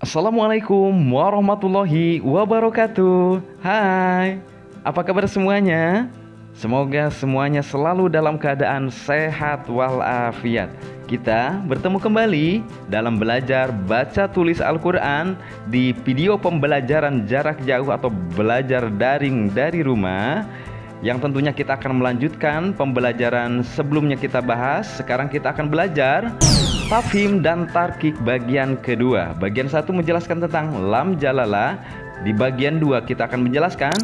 Assalamualaikum warahmatullahi wabarakatuh. Hai, apa kabar semuanya? Semoga semuanya selalu dalam keadaan sehat walafiat. Kita bertemu kembali dalam belajar baca tulis Al-Quran di video pembelajaran jarak jauh atau belajar daring dari rumah. Yang tentunya kita akan melanjutkan pembelajaran sebelumnya kita bahas. Sekarang kita akan belajar Tafhim dan Tarkik bagian kedua. Bagian 1 menjelaskan tentang lam jalalah. Di bagian 2 kita akan menjelaskan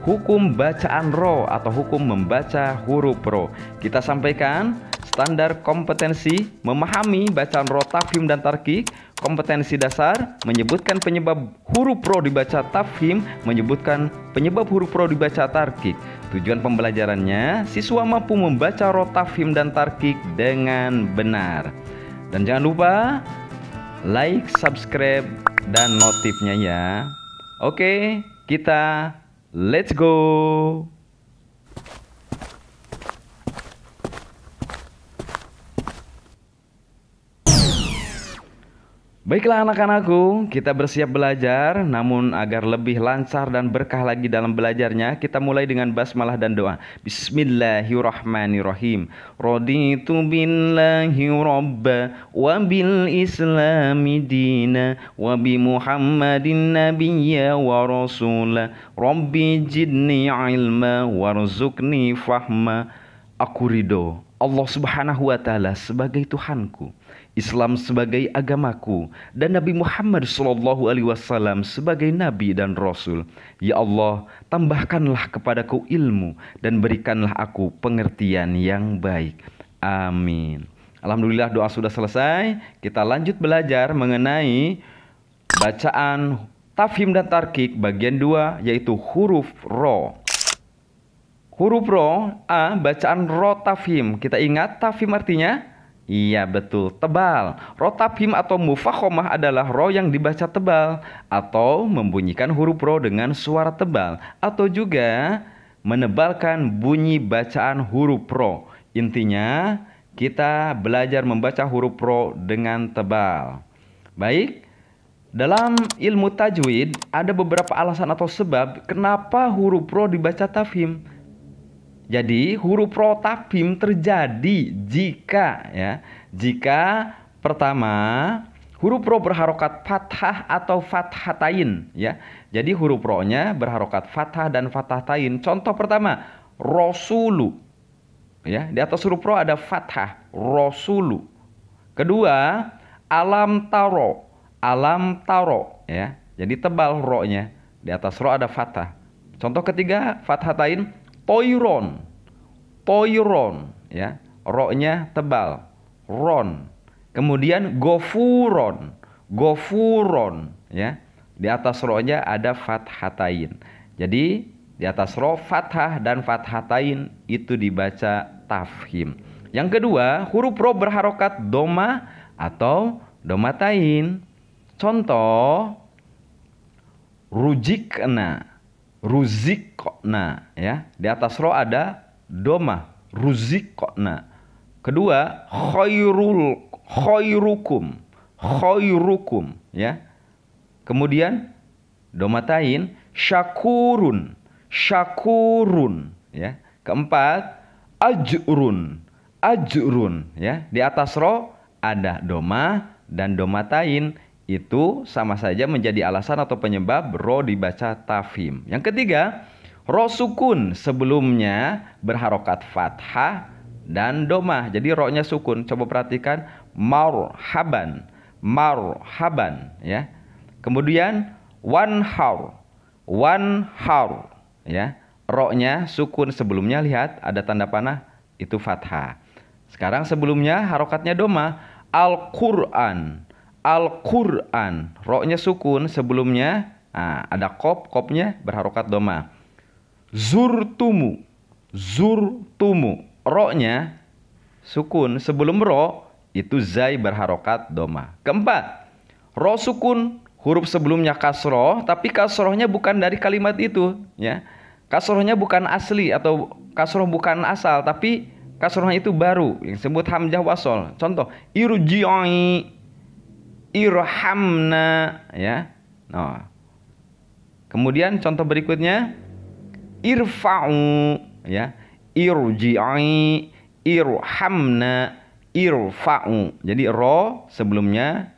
hukum bacaan ro atau hukum membaca huruf ro. Kita sampaikan standar kompetensi memahami bacaan ro, tafhim dan tarkik. Kompetensi dasar menyebutkan penyebab huruf ro dibaca tafhim, menyebutkan penyebab huruf ro dibaca tarkik. Tujuan pembelajarannya siswa mampu membaca ro, tafhim dan tarkik dengan benar. Dan jangan lupa like, subscribe, dan notifnya ya. Oke, kita let's go. Baiklah anak-anakku, kita bersiap belajar. Namun agar lebih lancar dan berkah lagi dalam belajarnya, kita mulai dengan basmalah dan doa. Bismillahirrahmanirrahim. Raditu billahi robba wa bil islami dina wa bi muhammadin nabiyya wa rasula. Rabbi jidni ilma warzuqni fahma. Aku ridho Allah subhanahu wa ta'ala sebagai Tuhanku, Islam sebagai agamaku, dan Nabi Muhammad SAW sebagai Nabi dan Rasul. Ya Allah, tambahkanlah kepadaku ilmu dan berikanlah aku pengertian yang baik. Amin. Alhamdulillah, doa sudah selesai. Kita lanjut belajar mengenai bacaan tafhim dan tarkik bagian 2, yaitu huruf ro. Huruf ro, A, bacaan ro tafhim. Kita ingat tafhim artinya? Iya betul, tebal. Ro tafhim atau mufakhomah adalah ro yang dibaca tebal atau membunyikan huruf ro dengan suara tebal, atau juga menebalkan bunyi bacaan huruf ro. Intinya kita belajar membaca huruf ro dengan tebal. Baik, dalam ilmu tajwid ada beberapa alasan atau sebab kenapa huruf ro dibaca tafhim. Jadi huruf ro tafhim terjadi jika pertama huruf ro berharokat fathah atau fathatain ya. Jadi huruf ro-nya berharokat fathah dan fathatain. Contoh pertama, rosulu ya, di atas huruf ro ada fathah, rosulu. Kedua, alam taro ya. Jadi tebal ro-nya, di atas ro ada fathah. Contoh ketiga, fathatain, toiron ya, ro-nya tebal, ron. Kemudian gofuron ya, di atas ro-nya ada fathatain. Jadi di atas ro fathah dan fathatain itu dibaca tafhim. Yang kedua, huruf ro berharokat doma atau domatain. Contoh ruzikna ya, di atas ro ada doma, ruzikna. Kedua, khairukum ya. Kemudian domatain, syakurun ya. Keempat, ajrun ya. Di atas ro ada doma dan domatain. Itu sama saja menjadi alasan atau penyebab ro dibaca tafhim. Yang ketiga, ro sukun sebelumnya berharokat fathah dan domah. Jadi ro-nya sukun. Coba perhatikan, marhaban ya. Kemudian wanhar ya. Ro-nya sukun sebelumnya, lihat ada tanda panah, itu fathah. Sekarang sebelumnya harokatnya domah. Al-Quran, ro-nya sukun sebelumnya, ada kopnya berharokat doma. Zurtumu, ro-nya sukun sebelum ro, itu zai berharokat doma. Keempat, ro sukun, huruf sebelumnya kasroh, tapi kasrohnya bukan dari kalimat itu ya. Kasrohnya bukan asli atau kasroh bukan asal, tapi kasrohnya itu baru yang disebut hamzah wasol. Contoh, irji'i irhamna, ya. Nah, kemudian contoh berikutnya irfa'u, ya. Irji'i, irhamna, irfa'u. Jadi ro sebelumnya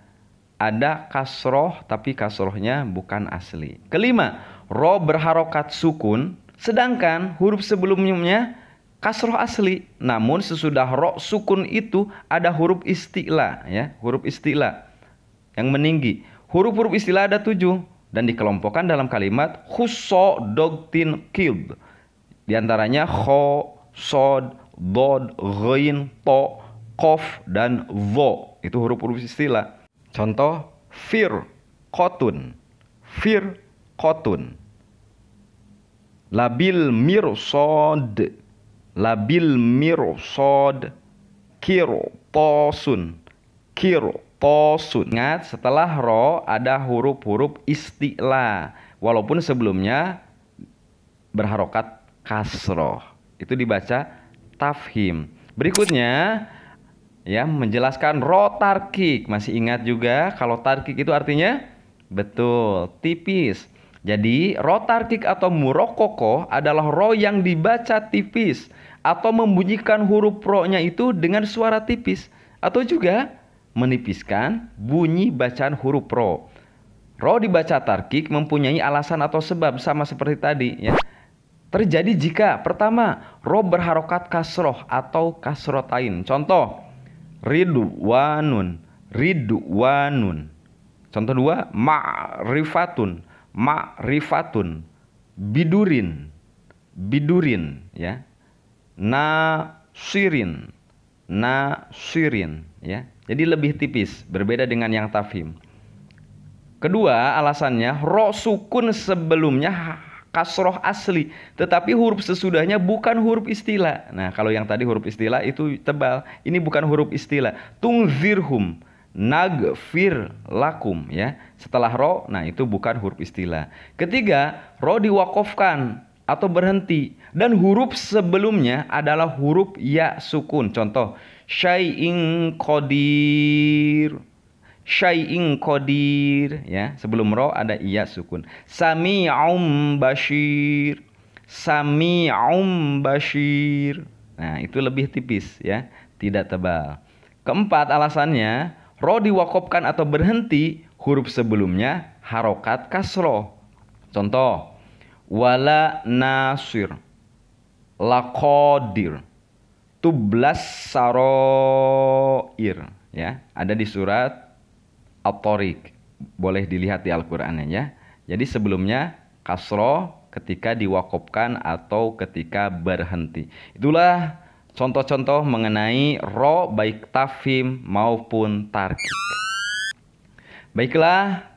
ada kasroh tapi kasrohnya bukan asli. Kelima, ro berharokat sukun sedangkan huruf sebelumnya kasroh asli. Namun sesudah ro sukun itu ada huruf isti'la, ya, huruf isti'la yang meninggi. Huruf-huruf istilah ada 7 dan dikelompokkan dalam kalimat khusso dogtin kid. Di antaranya kho, sod, dod, ghain, to, kof, dan vo. Itu huruf-huruf istilah. Contoh fir, kotun, fir, kotun. Labil mirsod, labil mirsod, kiro, tosun, kiro, tosun. Ingat, setelah ro ada huruf-huruf isti'la walaupun sebelumnya berharokat kasroh. Itu dibaca tafhim. Berikutnya, ya, menjelaskan ro tarkik. Masih ingat juga kalau tarkik itu artinya? Betul, tipis. Jadi ro tarkik atau murokoko adalah ro yang dibaca tipis atau membunyikan huruf ro-nya itu dengan suara tipis, atau juga menipiskan bunyi bacaan huruf ro. Ro dibaca tarkik mempunyai alasan atau sebab sama seperti tadi, ya. Terjadi jika pertama ro berharokat kasroh atau kasrotain. Contoh ridwanun, ridwanun. Contoh 2 ma'rifatun, ma'rifatun. Bidurin, bidurin, ya. Nasirin, nasirin, ya. Jadi lebih tipis, berbeda dengan yang tafhim. Kedua, alasannya ro sukun sebelumnya kasroh asli, tetapi huruf sesudahnya bukan huruf istilah. Nah, kalau yang tadi huruf istilah itu tebal, ini bukan huruf istilah. Tungzirhum, nagfir lakum, ya. Setelah ro, nah itu bukan huruf istilah. Ketiga, ro diwakofkan atau berhenti dan huruf sebelumnya adalah huruf ya sukun. Contoh syai'in qadir, syai'in qadir, ya. Sebelum ro ada iya sukun. Sami'um bashir, sami'um bashir. Nah, itu lebih tipis, ya, tidak tebal. Keempat, alasannya ro diwakofkan atau berhenti, huruf sebelumnya harokat kasroh. Contoh wala nasir, laqadir, tublas saroir, ya. Ada di surat At-Tariq, boleh dilihat di Al-Qur'annya, ya. Jadi sebelumnya kasroh ketika diwakofkan atau ketika berhenti. Itulah contoh-contoh mengenai ro baik tafhim maupun tarkik. Baiklah,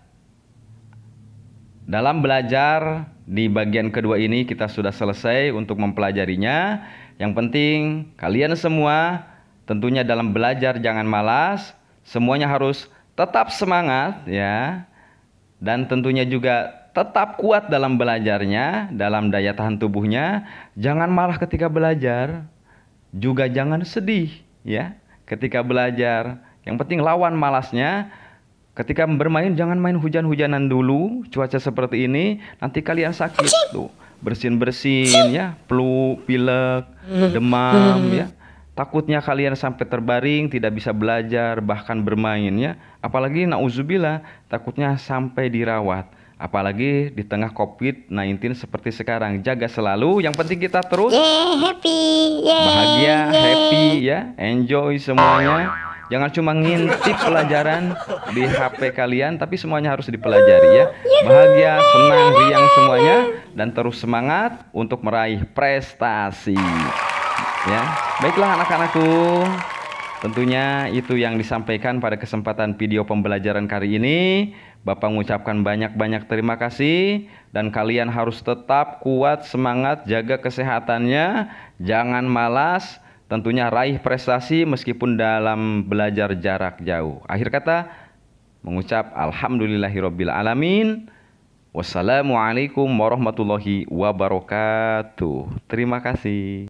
dalam belajar di bagian kedua ini kita sudah selesai untuk mempelajarinya. Yang penting kalian semua tentunya dalam belajar jangan malas, semuanya harus tetap semangat, ya. Dan tentunya juga tetap kuat dalam belajarnya, dalam daya tahan tubuhnya. Jangan malah ketika belajar, juga jangan sedih, ya, ketika belajar. Yang penting lawan malasnya. Ketika bermain jangan main hujan-hujanan dulu, cuaca seperti ini nanti kalian sakit tuh. Bersin-bersin, ya, flu, pilek, demam, ya. Takutnya kalian sampai terbaring, tidak bisa belajar, bahkan bermain, ya. Apalagi nauzubillah, takutnya sampai dirawat. Apalagi di tengah COVID-19 seperti sekarang. Jaga selalu, yang penting kita terus happy, bahagia, happy, ya. Enjoy semuanya. Jangan cuma ngintip pelajaran di HP kalian, tapi semuanya harus dipelajari, ya. Bahagia, senang, riang semuanya, dan terus semangat untuk meraih prestasi, ya. Baiklah anak-anakku, tentunya itu yang disampaikan pada kesempatan video pembelajaran kali ini. Bapak mengucapkan banyak-banyak terima kasih, dan kalian harus tetap kuat, semangat, jaga kesehatannya, jangan malas. Tentunya raih prestasi meskipun dalam belajar jarak jauh. Akhir kata, mengucap alhamdulillahirabbil alamin. Wassalamualaikum warahmatullahi wabarakatuh. Terima kasih.